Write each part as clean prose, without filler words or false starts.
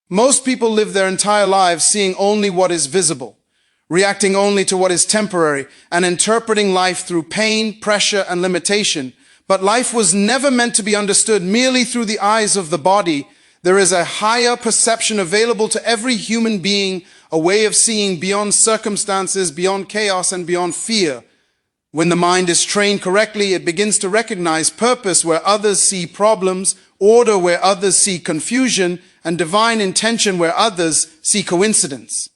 Most people live their entire lives seeing only what is visible, reacting only to what is temporary, and interpreting life through pain, pressure, and limitation. But life was never meant to be understood merely through the eyes of the body. There is a higher perception available to every human being, a way of seeing beyond circumstances, beyond chaos, and beyond fear. When the mind is trained correctly, it begins to recognize purpose where others see problems, order where others see confusion, and divine intention where others see coincidence.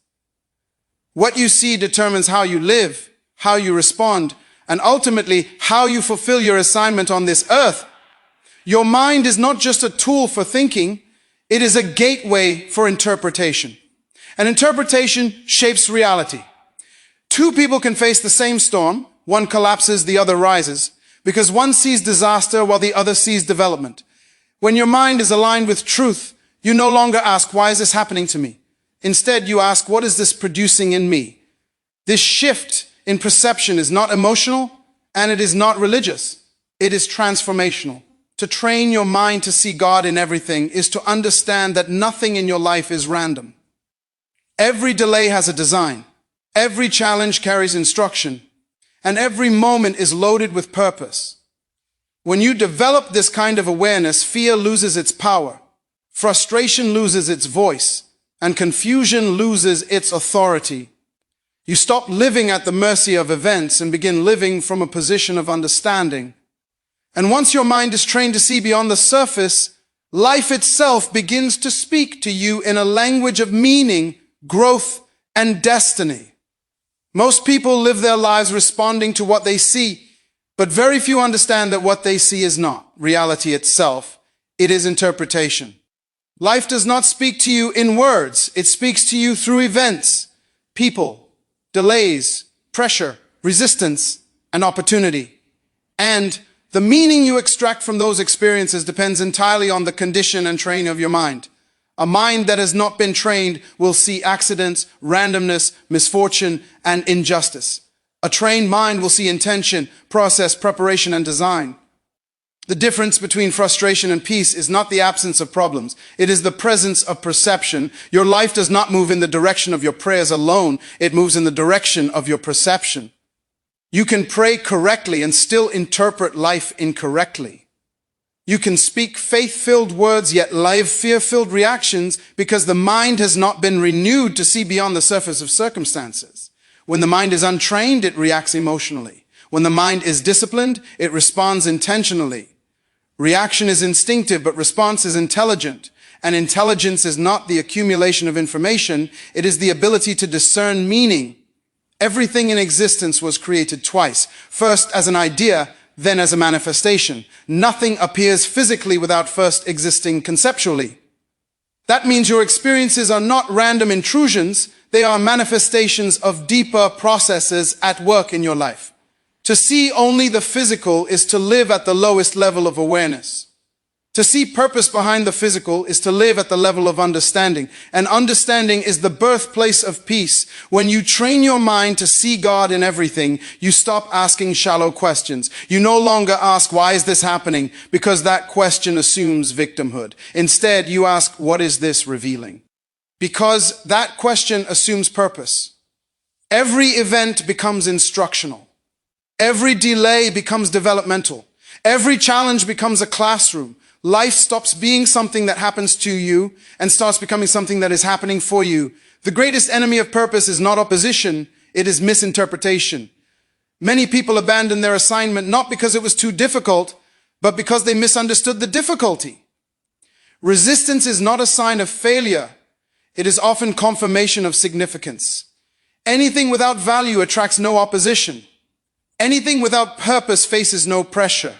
What you see determines how you live, how you respond, and ultimately how you fulfill your assignment on this earth. Your mind is not just a tool for thinking, it is a gateway for interpretation. And interpretation shapes reality. Two people can face the same storm. One collapses, the other rises, because one sees disaster while the other sees development. When your mind is aligned with truth, you no longer ask, why is this happening to me? Instead, you ask, what is this producing in me? This shift in perception is not emotional and it is not religious. It is transformational. To train your mind to see God in everything is to understand that nothing in your life is random. Every delay has a design. Every challenge carries instruction. And every moment is loaded with purpose. When you develop this kind of awareness, fear loses its power, frustration loses its voice, and confusion loses its authority. You stop living at the mercy of events and begin living from a position of understanding. And once your mind is trained to see beyond the surface, life itself begins to speak to you in a language of meaning, growth, and destiny. Most people live their lives responding to what they see, but very few understand that what they see is not reality itself. It is interpretation. Life does not speak to you in words. It speaks to you through events, people, delays, pressure, resistance, and opportunity. And the meaning you extract from those experiences depends entirely on the condition and training of your mind. A mind that has not been trained will see accidents, randomness, misfortune, and injustice. A trained mind will see intention, process, preparation, and design. The difference between frustration and peace is not the absence of problems. It is the presence of perception. Your life does not move in the direction of your prayers alone. It moves in the direction of your perception. You can pray correctly and still interpret life incorrectly. You can speak faith-filled words yet live fear-filled reactions because the mind has not been renewed to see beyond the surface of circumstances. When the mind is untrained, it reacts emotionally. When the mind is disciplined, it responds intentionally. Reaction is instinctive, but response is intelligent. And intelligence is not the accumulation of information, it is the ability to discern meaning. Everything in existence was created twice, first as an idea, then as a manifestation. Nothing appears physically without first existing conceptually. That means your experiences are not random intrusions, they are manifestations of deeper processes at work in your life. To see only the physical is to live at the lowest level of awareness. To see purpose behind the physical is to live at the level of understanding. And understanding is the birthplace of peace. When you train your mind to see God in everything, you stop asking shallow questions. You no longer ask, why is this happening? Because that question assumes victimhood. Instead, you ask, what is this revealing? Because that question assumes purpose. Every event becomes instructional. Every delay becomes developmental. Every challenge becomes a classroom. Life stops being something that happens to you and starts becoming something that is happening for you. The greatest enemy of purpose is not opposition, it is misinterpretation. Many people abandon their assignment not because it was too difficult, but because they misunderstood the difficulty. Resistance is not a sign of failure. It is often confirmation of significance. Anything without value attracts no opposition. Anything without purpose faces no pressure.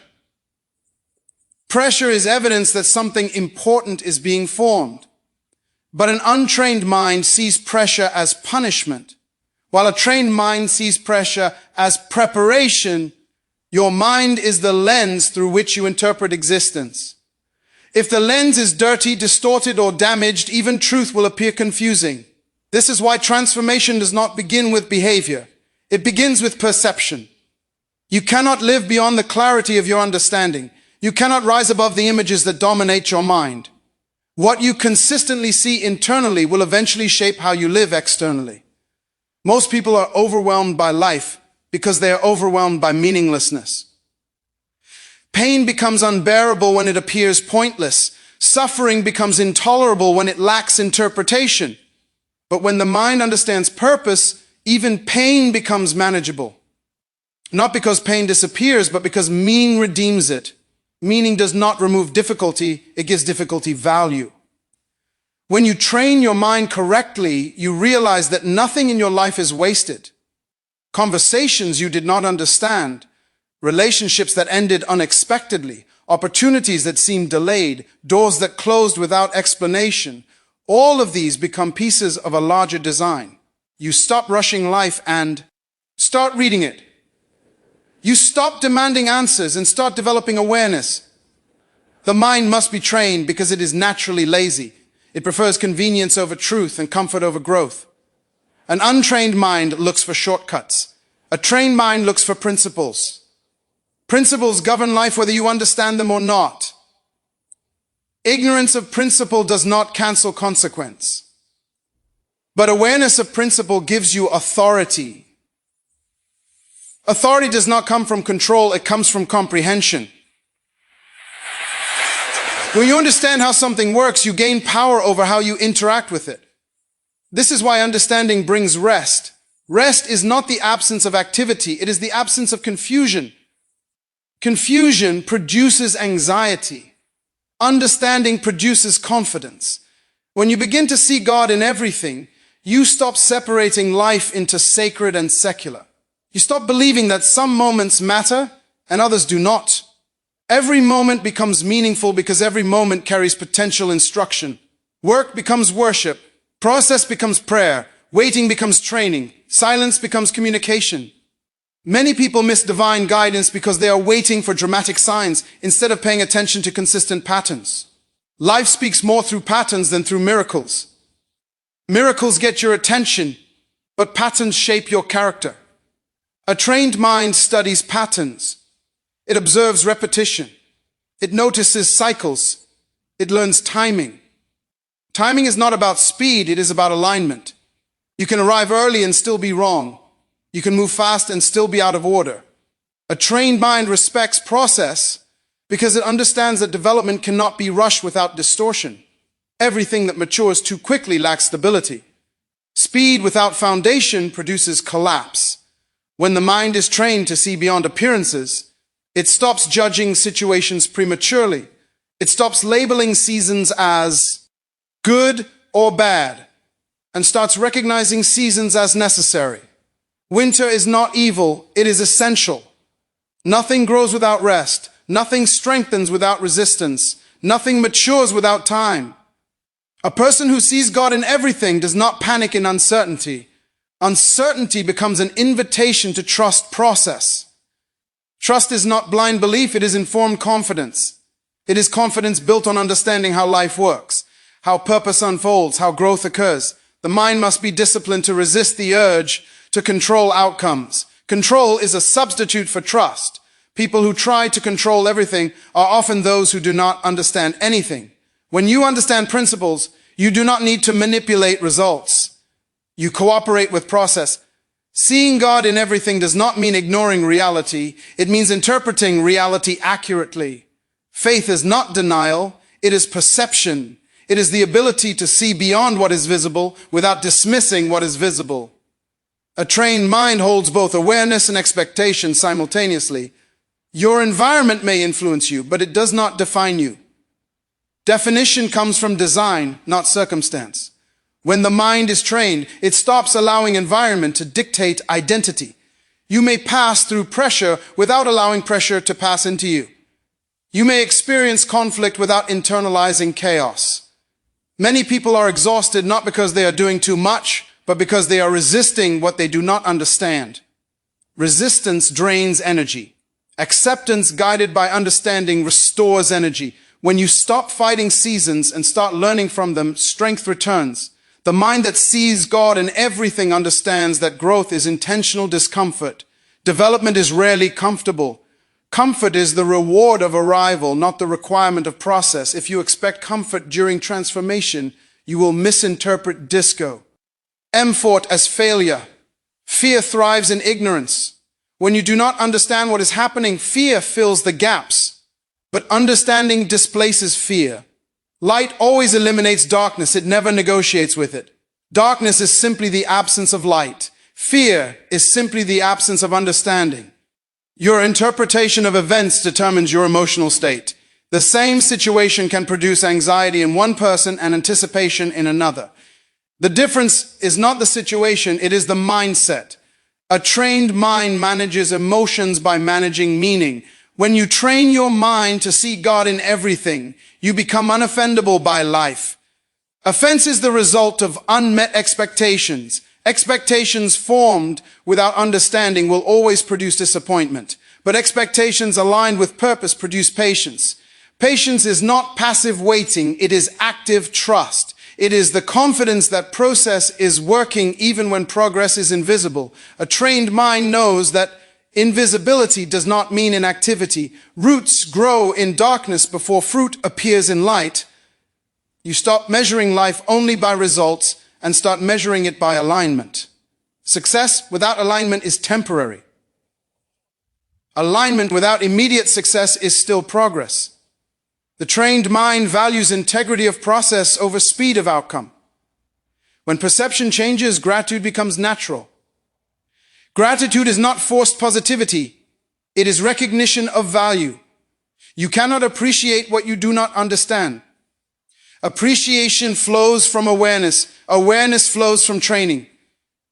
Pressure is evidence that something important is being formed. But an untrained mind sees pressure as punishment, while a trained mind sees pressure as preparation. Your mind is the lens through which you interpret existence. If the lens is dirty, distorted, or damaged, even truth will appear confusing. This is why transformation does not begin with behavior. It begins with perception. You cannot live beyond the clarity of your understanding. You cannot rise above the images that dominate your mind. What you consistently see internally will eventually shape how you live externally. Most people are overwhelmed by life because they are overwhelmed by meaninglessness. Pain becomes unbearable when it appears pointless. Suffering becomes intolerable when it lacks interpretation. But when the mind understands purpose, even pain becomes manageable. Not because pain disappears, but because meaning redeems it. Meaning does not remove difficulty, it gives difficulty value. When you train your mind correctly, you realize that nothing in your life is wasted. Conversations you did not understand, relationships that ended unexpectedly, opportunities that seemed delayed, doors that closed without explanation, all of these become pieces of a larger design. You stop rushing life and start reading it. You stop demanding answers and start developing awareness. The mind must be trained because it is naturally lazy. It prefers convenience over truth and comfort over growth. An untrained mind looks for shortcuts. A trained mind looks for principles. Principles govern life whether you understand them or not. Ignorance of principle does not cancel consequence. But awareness of principle gives you authority. Authority does not come from control, it comes from comprehension. When you understand how something works, you gain power over how you interact with it. This is why understanding brings rest. Rest is not the absence of activity, it is the absence of confusion. Confusion produces anxiety. Understanding produces confidence. When you begin to see God in everything, you stop separating life into sacred and secular. You stop believing that some moments matter and others do not. Every moment becomes meaningful because every moment carries potential instruction. Work becomes worship. Process becomes prayer. Waiting becomes training. Silence becomes communication. Many people miss divine guidance because they are waiting for dramatic signs instead of paying attention to consistent patterns. Life speaks more through patterns than through miracles. Miracles get your attention, but patterns shape your character. A trained mind studies patterns. It observes repetition. It notices cycles. It learns timing. Timing is not about speed, it is about alignment. You can arrive early and still be wrong. You can move fast and still be out of order. A trained mind respects process because it understands that development cannot be rushed without distortion. Everything that matures too quickly lacks stability. Speed without foundation produces collapse. When the mind is trained to see beyond appearances, it stops judging situations prematurely. It stops labeling seasons as good or bad and starts recognizing seasons as necessary. Winter is not evil, it is essential. Nothing grows without rest. Nothing strengthens without resistance. Nothing matures without time. A person who sees God in everything does not panic in uncertainty. Uncertainty becomes an invitation to trust process. Trust is not blind belief, it is informed confidence. It is confidence built on understanding how life works, how purpose unfolds, how growth occurs. The mind must be disciplined to resist the urge to control outcomes. Control is a substitute for trust. People who try to control everything are often those who do not understand anything. When you understand principles, you do not need to manipulate results. You cooperate with process. Seeing God in everything does not mean ignoring reality. It means interpreting reality accurately. Faith is not denial. It is perception. It is the ability to see beyond what is visible without dismissing what is visible. A trained mind holds both awareness and expectation simultaneously. Your environment may influence you, but it does not define you. Definition comes from design, not circumstance. When the mind is trained, it stops allowing environment to dictate identity. You may pass through pressure without allowing pressure to pass into you. You may experience conflict without internalizing chaos. Many people are exhausted not because they are doing too much, but because they are resisting what they do not understand. Resistance drains energy. Acceptance guided by understanding restores energy. When you stop fighting seasons and start learning from them, strength returns. The mind that sees God in everything understands that growth is intentional discomfort. Development is rarely comfortable. Comfort is the reward of arrival, not the requirement of process. If you expect comfort during transformation, you will misinterpret disco. Effort as failure. Fear thrives in ignorance. When you do not understand what is happening, fear fills the gaps. But understanding displaces fear. Light always eliminates darkness. It never negotiates with it. Darkness is simply the absence of light. Fear is simply the absence of understanding. Your interpretation of events determines your emotional state. The same situation can produce anxiety in one person and anticipation in another. The difference is not the situation, it is the mindset. A trained mind manages emotions by managing meaning. When you train your mind to see God in everything, you become unoffendable by life. Offense is the result of unmet expectations. Expectations formed without understanding will always produce disappointment, but expectations aligned with purpose produce patience. Patience is not passive waiting, it is active trust. It is the confidence that process is working even when progress is invisible. A trained mind knows that invisibility does not mean inactivity. Roots grow in darkness before fruit appears in light. You stop measuring life only by results and start measuring it by alignment. Success without alignment is temporary. Alignment without immediate success is still progress. The trained mind values integrity of process over speed of outcome. When perception changes, gratitude becomes natural. Gratitude is not forced positivity. It is recognition of value. You cannot appreciate what you do not understand. Appreciation flows from awareness. Awareness flows from training.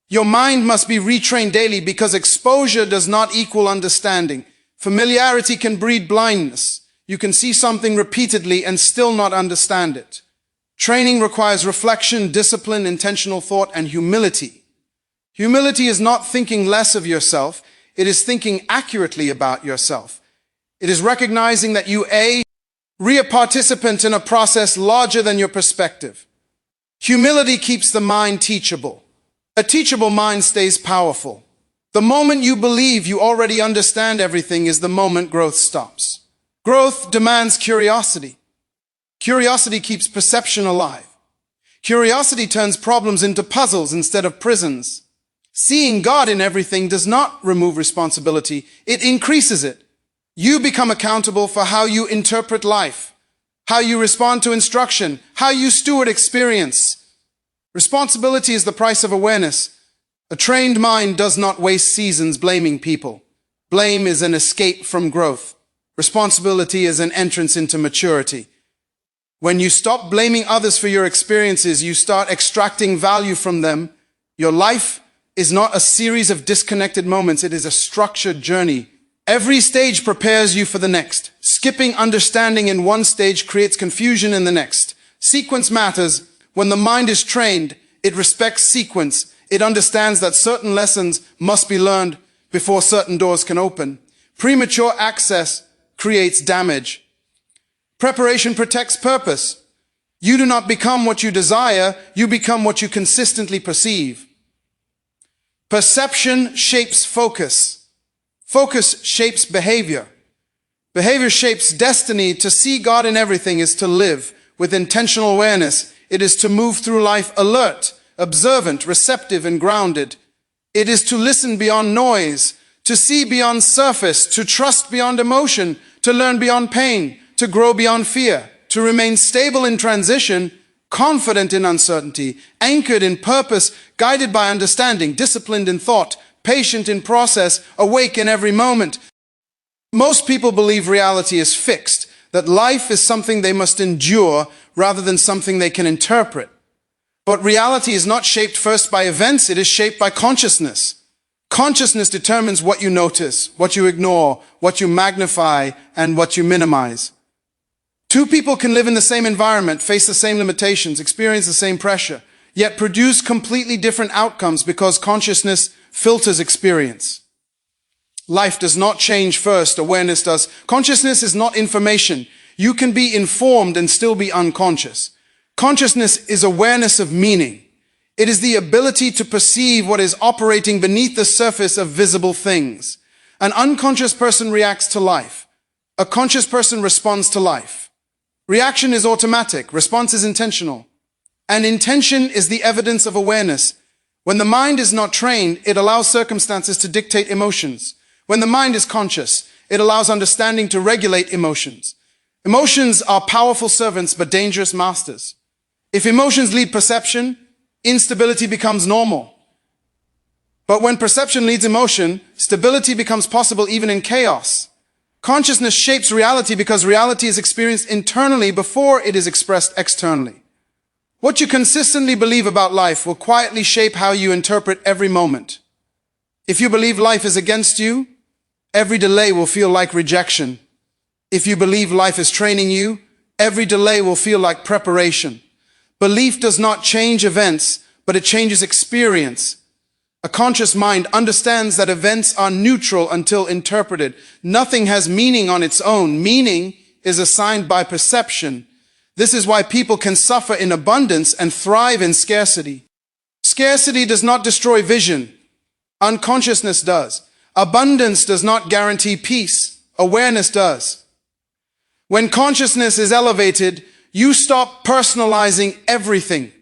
Your mind must be retrained daily because exposure does not equal understanding. Familiarity can breed blindness. You can see something repeatedly and still not understand it. Training requires reflection, discipline, intentional thought, and humility. Humility is not thinking less of yourself. It is thinking accurately about yourself. It is recognizing that you are a participant in a process larger than your perspective. Humility keeps the mind teachable. A teachable mind stays powerful. The moment you believe you already understand everything is the moment growth stops. Growth demands curiosity. Curiosity keeps perception alive. Curiosity turns problems into puzzles instead of prisons. Seeing God in everything does not remove responsibility, it increases it. You become accountable for how you interpret life, how you respond to instruction, how you steward experience. Responsibility is the price of awareness. A trained mind does not waste seasons blaming people. Blame is an escape from growth. Responsibility is an entrance into maturity. When you stop blaming others for your experiences, you start extracting value from them. Your life is not a series of disconnected moments. It is a structured journey. Every stage prepares you for the next. Skipping understanding in one stage creates confusion in the next. Sequence matters. When the mind is trained, it respects sequence. It understands that certain lessons must be learned before certain doors can open. Premature access creates damage. Preparation protects purpose. You do not become what you desire, you become what you consistently perceive. Perception shapes focus. Focus shapes behavior. Behavior shapes destiny. To see God in everything is to live with intentional awareness. It is to move through life alert, observant, receptive, and grounded. It is to listen beyond noise, to see beyond surface, to trust beyond emotion, to learn beyond pain, to grow beyond fear, to remain stable in transition, confident in uncertainty, anchored in purpose, guided by understanding, disciplined in thought, patient in process, awake in every moment. Most people believe reality is fixed, that life is something they must endure rather than something they can interpret. But reality is not shaped first by events, it is shaped by consciousness. Consciousness determines what you notice, what you ignore, what you magnify, and what you minimize. Two people can live in the same environment, face the same limitations, experience the same pressure, yet produce completely different outcomes because consciousness filters experience. Life does not change first, awareness does. Consciousness is not information. You can be informed and still be unconscious. Consciousness is awareness of meaning. It is the ability to perceive what is operating beneath the surface of visible things. An unconscious person reacts to life. A conscious person responds to life. Reaction is automatic, response is intentional. And intention is the evidence of awareness. When the mind is not trained, it allows circumstances to dictate emotions. When the mind is conscious, it allows understanding to regulate emotions. Emotions are powerful servants but dangerous masters. If emotions lead perception, instability becomes normal. But when perception leads emotion, stability becomes possible even in chaos. Consciousness shapes reality because reality is experienced internally before it is expressed externally. What you consistently believe about life will quietly shape how you interpret every moment. If you believe life is against you, every delay will feel like rejection. If you believe life is training you, every delay will feel like preparation. Belief does not change events, but it changes experience. A conscious mind understands that events are neutral until interpreted. Nothing has meaning on its own. Meaning is assigned by perception. This is why people can suffer in abundance and thrive in scarcity. Scarcity does not destroy vision. Unconsciousness does. Abundance does not guarantee peace. Awareness does. When consciousness is elevated, you stop personalizing everything.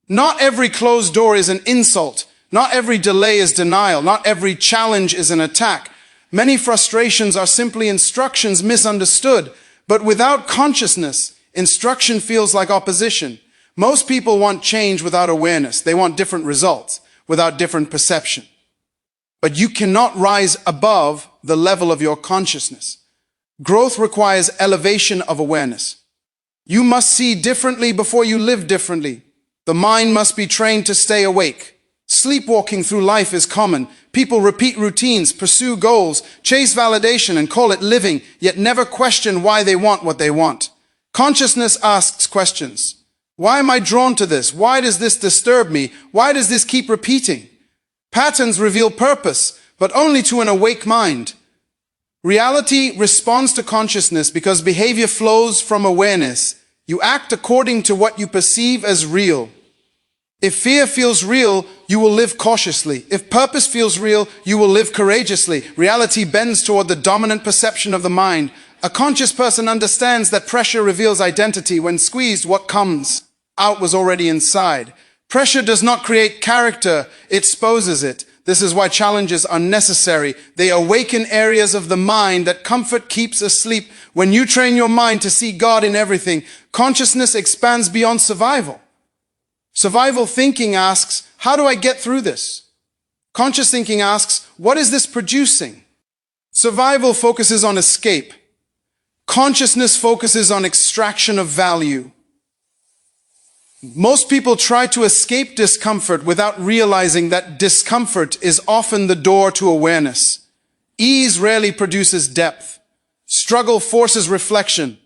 Not every closed door is an insult. Not every delay is denial. Not every challenge is an attack. Many frustrations are simply instructions misunderstood. But without consciousness, instruction feels like opposition. Most people want change without awareness. They want different results without different perception. But you cannot rise above the level of your consciousness. Growth requires elevation of awareness. You must see differently before you live differently. The mind must be trained to stay awake. Sleepwalking through life is common. People repeat routines, pursue goals, chase validation and call it living, yet never question why they want what they want. Consciousness asks questions. Why am I drawn to this? Why does this disturb me? Why does this keep repeating? Patterns reveal purpose, but only to an awake mind. Reality responds to consciousness because behavior flows from awareness. You act according to what you perceive as real. If fear feels real, you will live cautiously. If purpose feels real, you will live courageously. Reality bends toward the dominant perception of the mind. A conscious person understands that pressure reveals identity. When squeezed, what comes out was already inside. Pressure does not create character, it exposes it. This is why challenges are necessary. They awaken areas of the mind that comfort keeps asleep. When you train your mind to see God in everything, consciousness expands beyond survival. Survival thinking asks, how do I get through this? Conscious thinking asks, what is this producing? Survival focuses on escape. Consciousness focuses on extraction of value. Most people try to escape discomfort without realizing that discomfort is often the door to awareness. Ease rarely produces depth. Struggle forces reflection.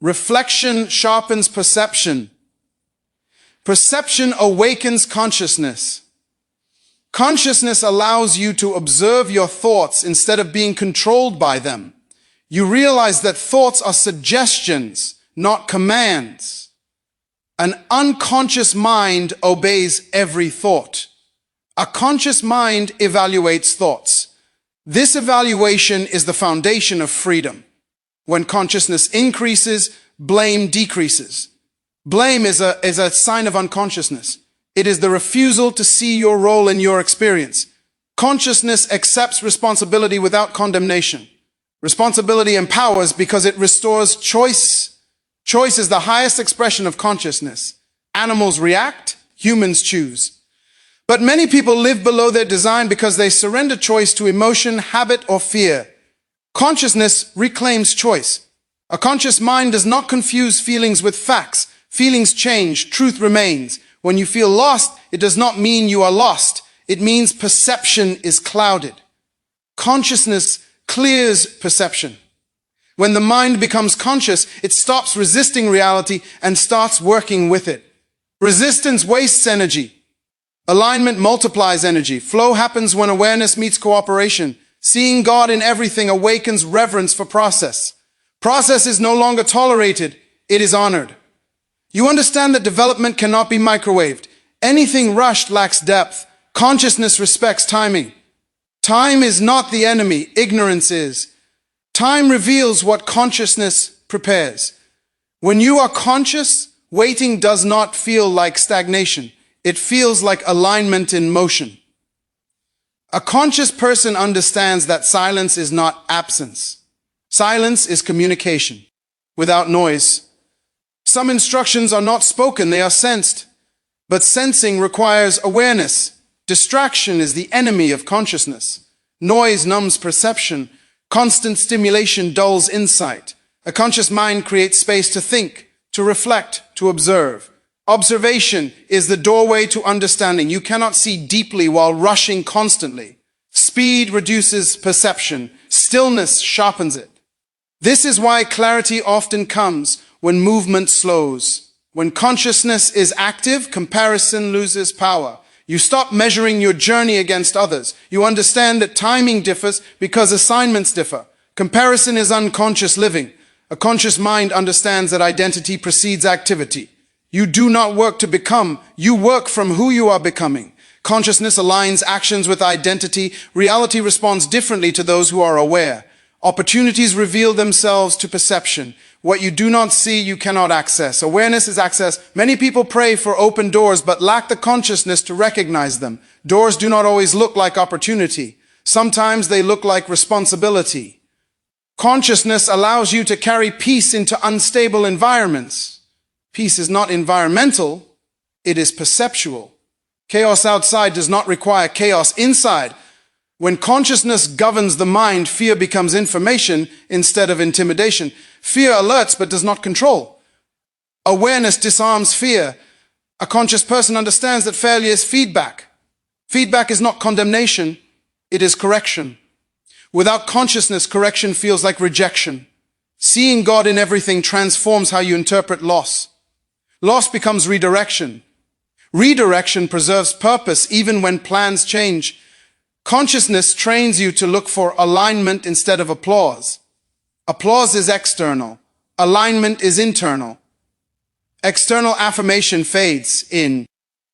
Reflection sharpens perception. Perception awakens consciousness. Consciousness allows you to observe your thoughts instead of being controlled by them. You realize that thoughts are suggestions, not commands. An unconscious mind obeys every thought. A conscious mind evaluates thoughts. This evaluation is the foundation of freedom. When consciousness increases, blame decreases. Blame is a sign of unconsciousness. It is the refusal to see your role in your experience. Consciousness accepts responsibility without condemnation. Responsibility empowers because it restores choice. Choice is the highest expression of consciousness. Animals react, humans choose. But many people live below their design because they surrender choice to emotion, habit, or fear. Consciousness reclaims choice. A conscious mind does not confuse feelings with facts. Feelings change, truth remains. When you feel lost, it does not mean you are lost. It means perception is clouded. Consciousness clears perception. When the mind becomes conscious, it stops resisting reality and starts working with it. Resistance wastes energy. Alignment multiplies energy. Flow happens when awareness meets cooperation. Seeing God in everything awakens reverence for process. Process is no longer tolerated, it is honored. You understand that development cannot be microwaved. Anything rushed lacks depth. Consciousness respects timing. Time is not the enemy, ignorance is. Time reveals what consciousness prepares. When you are conscious, waiting does not feel like stagnation. It feels like alignment in motion. A conscious person understands that silence is not absence. Silence is communication, without noise. Some instructions are not spoken, they are sensed. But sensing requires awareness. Distraction is the enemy of consciousness. Noise numbs perception. Constant stimulation dulls insight. A conscious mind creates space to think, to reflect, to observe. Observation is the doorway to understanding. You cannot see deeply while rushing constantly. Speed reduces perception. Stillness sharpens it. This is why clarity often comes when movement slows. When consciousness is active, comparison loses power. You stop measuring your journey against others. You understand that timing differs because assignments differ. Comparison is unconscious living. A conscious mind understands that identity precedes activity. You do not work to become, you work from who you are becoming. Consciousness aligns actions with identity. Reality responds differently to those who are aware. Opportunities reveal themselves to perception. What you do not see, you cannot access. Awareness is access. Many people pray for open doors, but lack the consciousness to recognize them. Doors do not always look like opportunity. Sometimes they look like responsibility. Consciousness allows you to carry peace into unstable environments. Peace is not environmental, it is perceptual. Chaos outside does not require chaos inside. When consciousness governs the mind, fear becomes information instead of intimidation. Fear alerts but does not control. Awareness disarms fear. A conscious person understands that failure is feedback. Feedback is not condemnation, it is correction. Without consciousness, correction feels like rejection. Seeing God in everything transforms how you interpret loss. Loss becomes redirection. Redirection preserves purpose even when plans change. Consciousness trains you to look for alignment instead of applause. Applause is external. Alignment is internal. External affirmation fades in.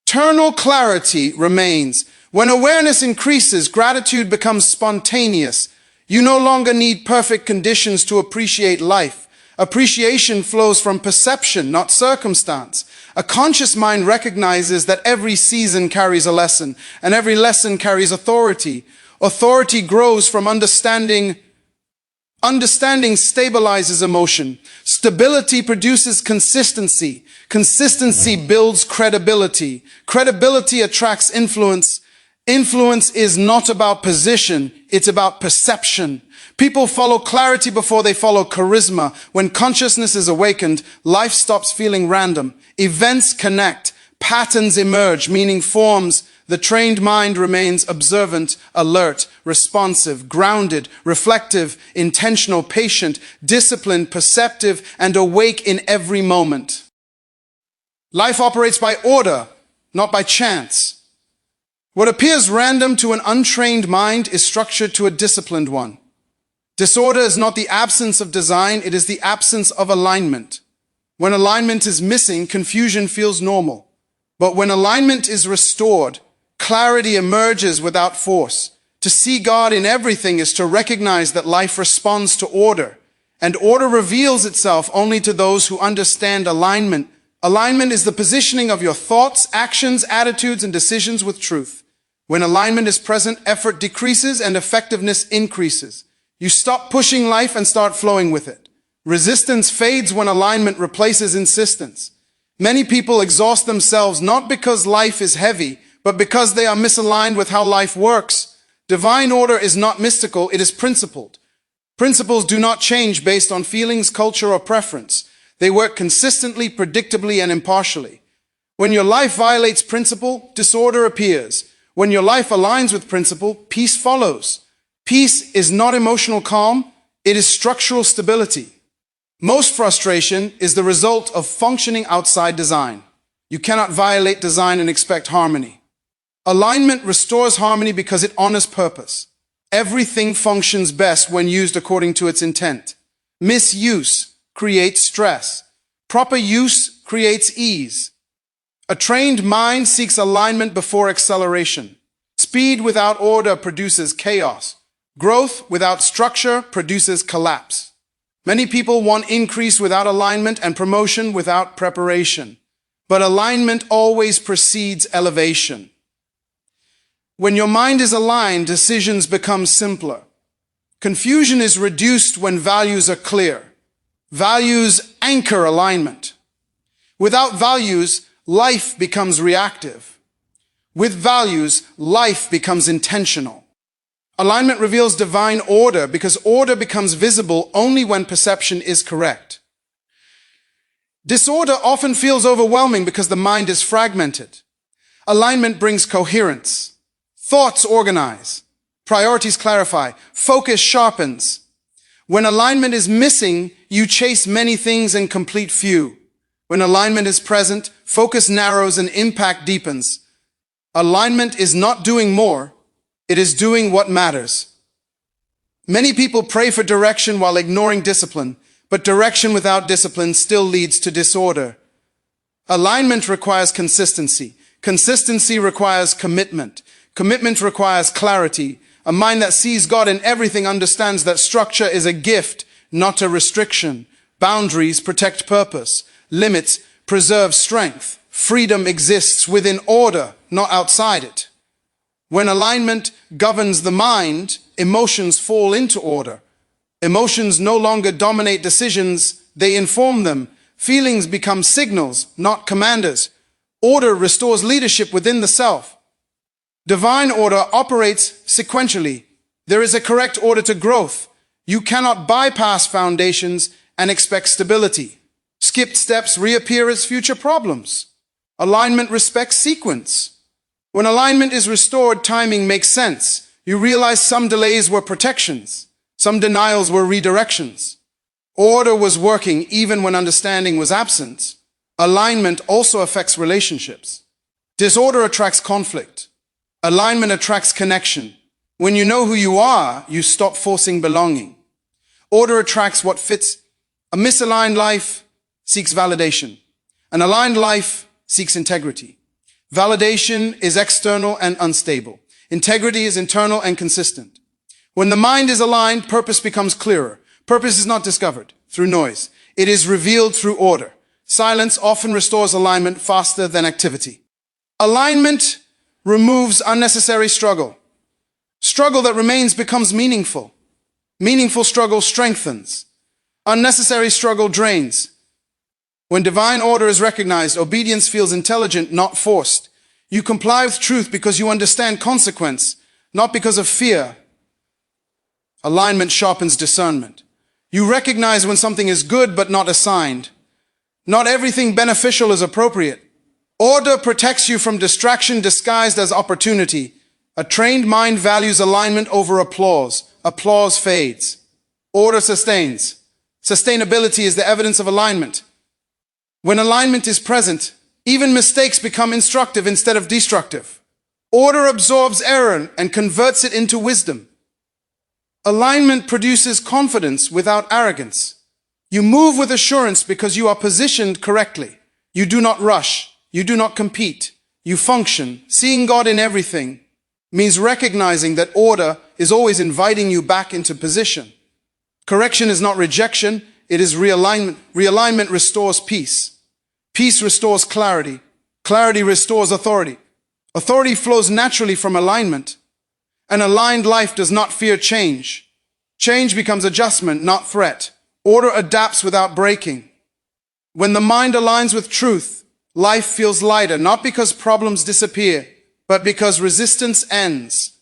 Internal clarity remains. When awareness increases, gratitude becomes spontaneous. You no longer need perfect conditions to appreciate life. Appreciation flows from perception, not circumstance. A conscious mind recognizes that every season carries a lesson, and every lesson carries authority. Authority grows from understanding. Understanding stabilizes emotion. Stability produces consistency. Consistency builds credibility. Credibility attracts influence. Influence is not about position, it's about perception. People follow clarity before they follow charisma. When consciousness is awakened, life stops feeling random. Events connect, patterns emerge, meaning forms. The trained mind remains observant, alert, responsive, grounded, reflective, intentional, patient, disciplined, perceptive, and awake in every moment. Life operates by order, not by chance. What appears random to an untrained mind is structured to a disciplined one. Disorder is not the absence of design, it is the absence of alignment. When alignment is missing, confusion feels normal. But when alignment is restored, clarity emerges without force. To see God in everything is to recognize that life responds to order, and order reveals itself only to those who understand alignment. Alignment is the positioning of your thoughts, actions, attitudes, and decisions with truth. When alignment is present, effort decreases and effectiveness increases. You stop pushing life and start flowing with it. Resistance fades when alignment replaces insistence. Many people exhaust themselves not because life is heavy, but because they are misaligned with how life works. Divine order is not mystical, it is principled. Principles do not change based on feelings, culture, or preference. They work consistently, predictably, and impartially. When your life violates principle, disorder appears. When your life aligns with principle, peace follows. Peace is not emotional calm, it is structural stability. Most frustration is the result of functioning outside design. You cannot violate design and expect harmony. Alignment restores harmony because it honors purpose. Everything functions best when used according to its intent. Misuse creates stress. Proper use creates ease. A trained mind seeks alignment before acceleration. Speed without order produces chaos. Growth without structure produces collapse. Many people want increase without alignment and promotion without preparation. But alignment always precedes elevation. When your mind is aligned, decisions become simpler. Confusion is reduced when values are clear. Values anchor alignment. Without values, life becomes reactive. With values, life becomes intentional. Alignment reveals divine order because order becomes visible only when perception is correct. Disorder often feels overwhelming because the mind is fragmented. Alignment brings coherence. Thoughts organize. Priorities clarify. Focus sharpens. When alignment is missing, you chase many things and complete few. When alignment is present, focus narrows and impact deepens. Alignment is not doing more, it is doing what matters. Many people pray for direction while ignoring discipline, but direction without discipline still leads to disorder. Alignment requires consistency. Consistency requires commitment. Commitment requires clarity. A mind that sees God in everything understands that structure is a gift, not a restriction. Boundaries protect purpose. Limits preserve strength. Freedom exists within order, not outside it. When alignment governs the mind, emotions fall into order. Emotions no longer dominate decisions, they inform them. Feelings become signals, not commanders. Order restores leadership within the self. Divine order operates sequentially. There is a correct order to growth. You cannot bypass foundations and expect stability. Skipped steps reappear as future problems. Alignment respects sequence. When alignment is restored, timing makes sense. You realize some delays were protections. Some denials were redirections. Order was working even when understanding was absent. Alignment also affects relationships. Disorder attracts conflict. Alignment attracts connection. When you know who you are, you stop forcing belonging. Order attracts what fits. A misaligned life seeks validation. An aligned life seeks integrity. Validation is external and unstable. Integrity is internal and consistent. When the mind is aligned, purpose becomes clearer. Purpose is not discovered through noise. It is revealed through order. Silence often restores alignment faster than activity. Alignment removes unnecessary struggle. Struggle that remains becomes meaningful. Meaningful struggle strengthens. Unnecessary struggle drains. When divine order is recognized, obedience feels intelligent, not forced. You comply with truth because you understand consequence, not because of fear. Alignment sharpens discernment. You recognize when something is good but not assigned. Not everything beneficial is appropriate. Order protects you from distraction disguised as opportunity. A trained mind values alignment over applause. Applause fades. Order sustains. Sustainability is the evidence of alignment. When alignment is present, even mistakes become instructive instead of destructive. Order absorbs error and converts it into wisdom. Alignment produces confidence without arrogance. You move with assurance because you are positioned correctly. You do not rush. You do not compete. You function. Seeing God in everything means recognizing that order is always inviting you back into position. Correction is not rejection. It is realignment. Realignment restores peace. Peace restores clarity. Clarity restores authority. Authority flows naturally from alignment. An aligned life does not fear change. Change becomes adjustment, not threat. Order adapts without breaking. When the mind aligns with truth, life feels lighter, not because problems disappear, but because resistance ends.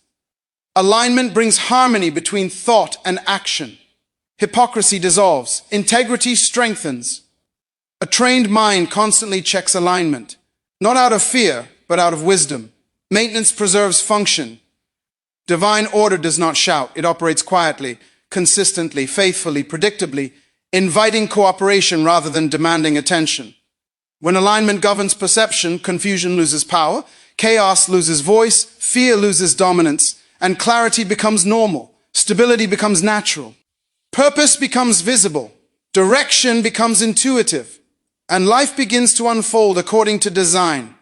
Alignment brings harmony between thought and action. Hypocrisy dissolves. Integrity strengthens. A trained mind constantly checks alignment, not out of fear, but out of wisdom. Maintenance preserves function. Divine order does not shout. It operates quietly, consistently, faithfully, predictably, inviting cooperation rather than demanding attention. When alignment governs perception, confusion loses power, chaos loses voice, fear loses dominance, and clarity becomes normal. Stability becomes natural. Purpose becomes visible. Direction becomes intuitive. And life begins to unfold according to design.